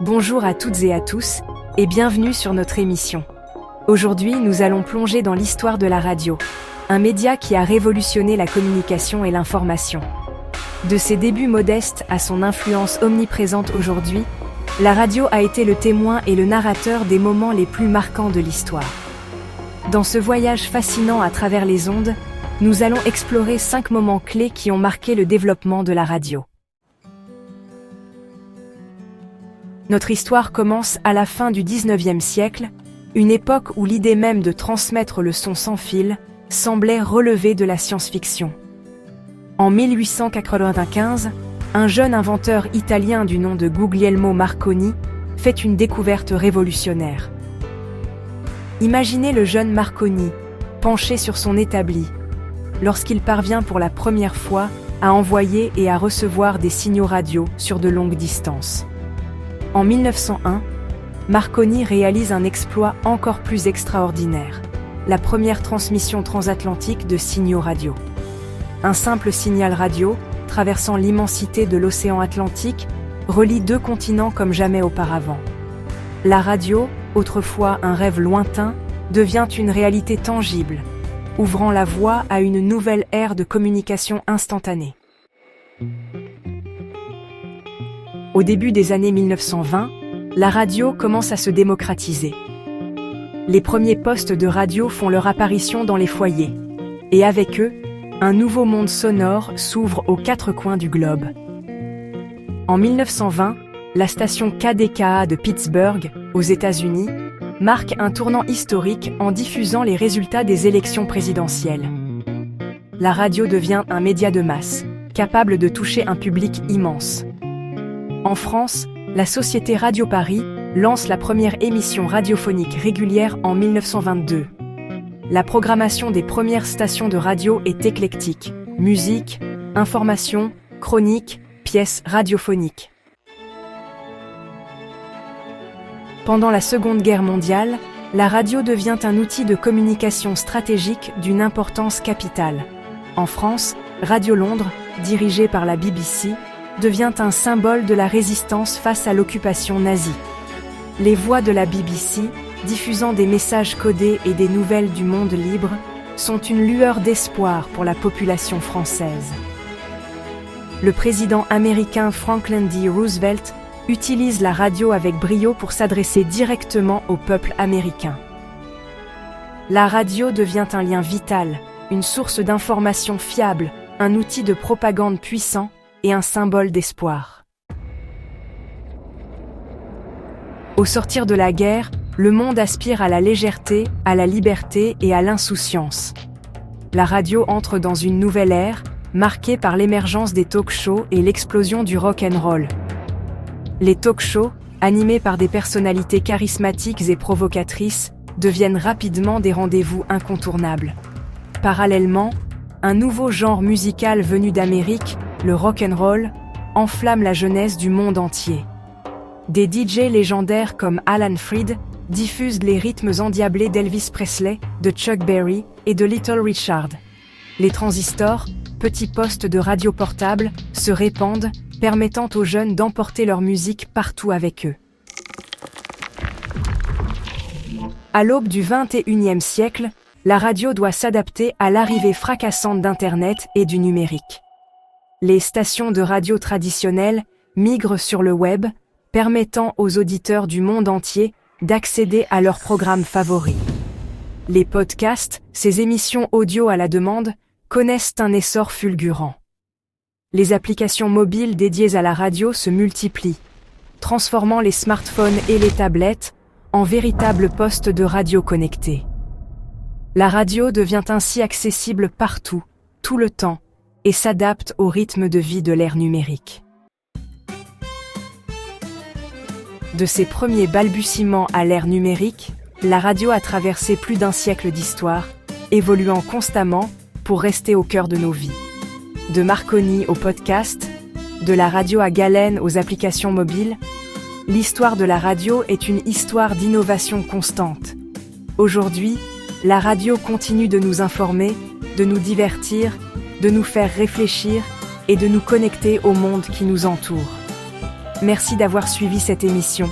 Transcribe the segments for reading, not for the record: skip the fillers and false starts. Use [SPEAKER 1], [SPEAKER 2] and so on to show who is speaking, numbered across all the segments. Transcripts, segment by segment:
[SPEAKER 1] Bonjour à toutes et à tous, et bienvenue sur notre émission. Aujourd'hui, nous allons plonger dans l'histoire de la radio, un média qui a révolutionné la communication et l'information. De ses débuts modestes à son influence omniprésente aujourd'hui, la radio a été le témoin et le narrateur des moments les plus marquants de l'histoire. Dans ce voyage fascinant à travers les ondes, nous allons explorer 5 moments clés qui ont marqué le développement de la radio. Notre histoire commence à la fin du XIXe siècle, une époque où l'idée même de transmettre le son sans fil semblait relever de la science-fiction. En 1895, un jeune inventeur italien du nom de Guglielmo Marconi fait une découverte révolutionnaire. Imaginez le jeune Marconi, penché sur son établi, lorsqu'il parvient pour la première fois à envoyer et à recevoir des signaux radio sur de longues distances. En 1901, Marconi réalise un exploit encore plus extraordinaire, la première transmission transatlantique de signaux radio. Un simple signal radio, traversant l'immensité de l'océan Atlantique, relie 2 continents comme jamais auparavant. La radio, autrefois un rêve lointain, devient une réalité tangible, ouvrant la voie à une nouvelle ère de communication instantanée. Au début des années 1920, la radio commence à se démocratiser. Les premiers postes de radio font leur apparition dans les foyers, et avec eux, un nouveau monde sonore s'ouvre aux 4 coins du globe. En 1920, la station KDKA de Pittsburgh, aux États-Unis, marque un tournant historique en diffusant les résultats des élections présidentielles. La radio devient un média de masse, capable de toucher un public immense. En France, la société Radio Paris lance la première émission radiophonique régulière en 1922. La programmation des premières stations de radio est éclectique: musique, information, chronique, pièces radiophoniques. Pendant la Seconde Guerre mondiale, la radio devient un outil de communication stratégique d'une importance capitale. En France, Radio Londres, dirigée par la BBC, devient un symbole de la résistance face à l'occupation nazie. Les voix de la BBC, diffusant des messages codés et des nouvelles du monde libre, sont une lueur d'espoir pour la population française. Le président américain Franklin D. Roosevelt utilise la radio avec brio pour s'adresser directement au peuple américain. La radio devient un lien vital, une source d'information fiable, un outil de propagande puissant et un symbole d'espoir. Au sortir de la guerre, le monde aspire à la légèreté, à la liberté et à l'insouciance. La radio entre dans une nouvelle ère, marquée par l'émergence des talk-shows et l'explosion du rock-and-roll. Les talk-shows, animés par des personnalités charismatiques et provocatrices, deviennent rapidement des rendez-vous incontournables. Parallèlement, un nouveau genre musical venu d'Amérique, le rock'n'roll, enflamme la jeunesse du monde entier. Des DJ légendaires comme Alan Freed diffusent les rythmes endiablés d'Elvis Presley, de Chuck Berry et de Little Richard. Les transistors, petits postes de radio portables, se répandent, permettant aux jeunes d'emporter leur musique partout avec eux. À l'aube du XXIe siècle, la radio doit s'adapter à l'arrivée fracassante d'Internet et du numérique. Les stations de radio traditionnelles migrent sur le web, permettant aux auditeurs du monde entier d'accéder à leurs programmes favoris. Les podcasts, ces émissions audio à la demande, connaissent un essor fulgurant. Les applications mobiles dédiées à la radio se multiplient, transformant les smartphones et les tablettes en véritables postes de radio connectés. La radio devient ainsi accessible partout, tout le temps, et s'adapte au rythme de vie de l'ère numérique. De ses premiers balbutiements à l'ère numérique, la radio a traversé plus d'un siècle d'histoire, évoluant constamment pour rester au cœur de nos vies. De Marconi au podcast, de la radio à galène aux applications mobiles, l'histoire de la radio est une histoire d'innovation constante. Aujourd'hui, la radio continue de nous informer, de nous divertir, de nous faire réfléchir et de nous connecter au monde qui nous entoure. Merci d'avoir suivi cette émission.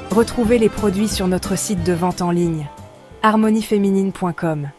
[SPEAKER 1] Retrouvez les produits sur notre site de vente en ligne, harmonieféminine.com.